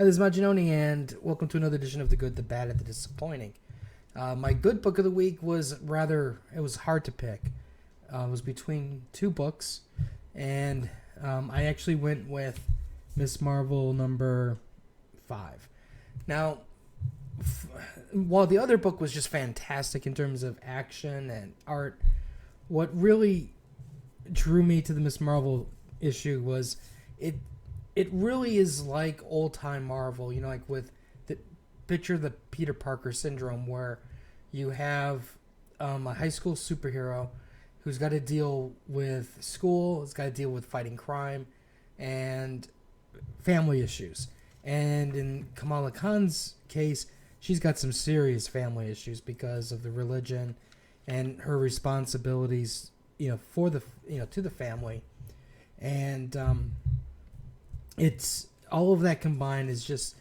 Hi, this is Maginoni, and welcome to another edition of The Good, the Bad, and the Disappointing. My good book of the week was it was hard to pick. It was between two books, and I actually went with Miss Marvel number 5. Now, while the other book was just fantastic in terms of action and art, what really drew me to the Miss Marvel issue was it it really is like old time Marvel, like with the picture the Peter Parker syndrome, where you have a high school superhero who's got to deal with school, has got to deal with fighting crime, and family issues. And in Kamala Khan's case, she's got some serious family issues because of the religion and her responsibilities, for the to the family, and it's all of that combined is just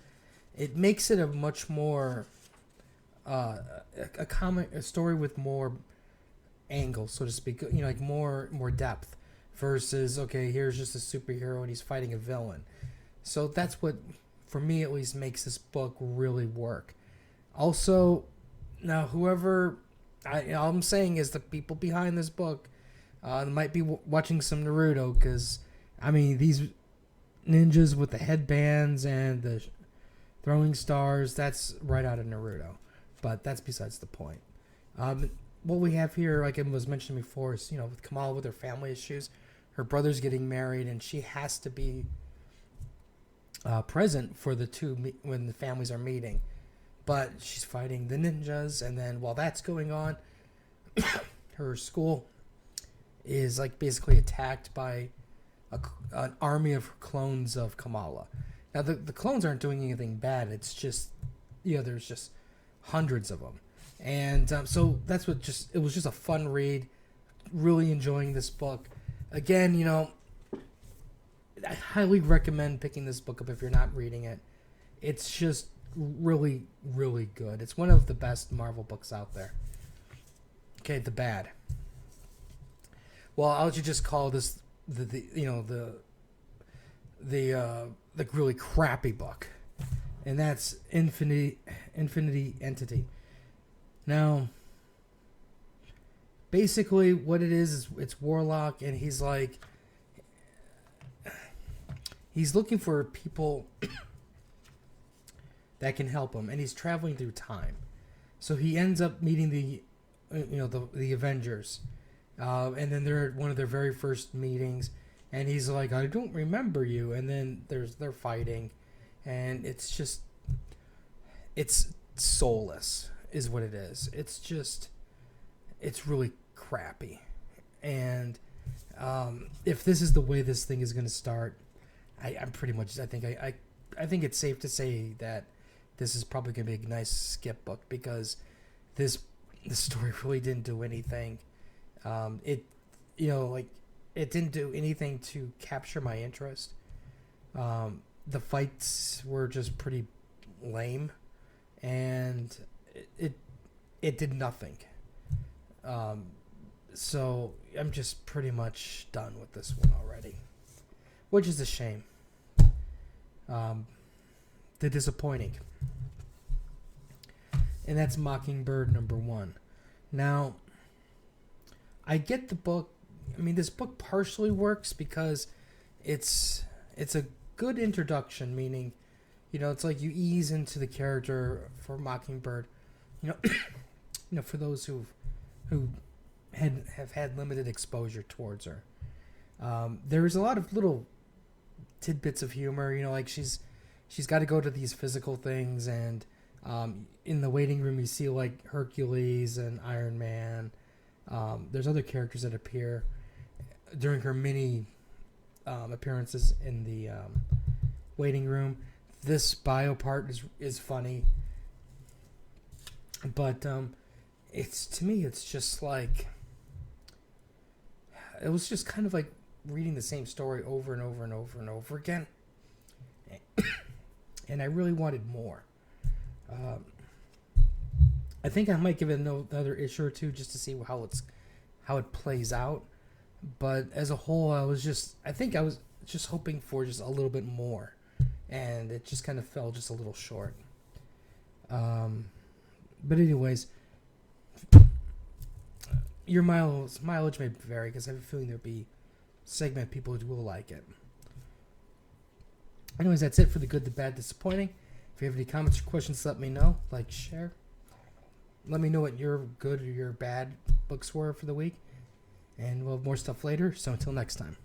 it makes it a much more a story with more angles, so to speak, like more depth versus, okay, here's just a superhero and he's fighting a villain. So that's what, for me at least, makes this book really work. Also, now whoever all I'm saying is the people behind this book might be watching some Naruto, because these ninjas with the headbands and the throwing stars, that's right out of Naruto. But that's besides the point. What we have here, like I was mentioning before, is, with Kamala with her family issues, her brother's getting married, and she has to be present for the two when the families are meeting. But she's fighting the ninjas, and then while that's going on, her school is like basically attacked by an army of clones of Kamala. Now the clones aren't doing anything bad. It's just, there's just hundreds of them, and so that's what it was just a fun read. Really enjoying this book. Again, I highly recommend picking this book up if you're not reading it. It's just really, really good. It's one of the best Marvel books out there. Okay, the bad. Well, I'll just call this the really crappy book, and that's Infinity Entity. Now, basically, what it is it's Warlock, and he's looking for people that can help him, and he's traveling through time. So he ends up meeting the Avengers, and then they're at one of their very first meetings, and he's like, "I don't remember you," and then they're fighting, and it's soulless, is what it is. It's really crappy, and if this is the way this thing is going to start, I'm pretty much, I think it's safe to say that this is probably going to be a nice skip book, because the story really didn't do anything. It didn't do anything to capture my interest. The fights were just pretty lame, and it did nothing. So I'm just pretty much done with this one already, which is a shame. The disappointing, and that's Mockingbird number 1. Now, I get the book. This book partially works because it's a good introduction, meaning, it's like you ease into the character for Mockingbird. For those who have had limited exposure towards her. There's a lot of little tidbits of humor, like she's got to go to these physical things, and in the waiting room you see like Hercules and Iron Man. There's other characters that appear during her mini appearances in the waiting room. This bio part is funny, but to me it's just like, it was just kind of like reading the same story over and over and over and over again, and I really wanted more. I think I might give it another issue or two just to see how it plays out. But as a whole, I was just hoping for just a little bit more. and it just kind of fell just a little short. But anyways, your mileage may vary because I have a feeling there'll be segment of people who will like it. Anyways, that's it for the good, the bad, disappointing. If you have any comments or questions, let me know. Like, share. Let me know what your good or your bad books were for the week. And we'll have more stuff later. So until next time.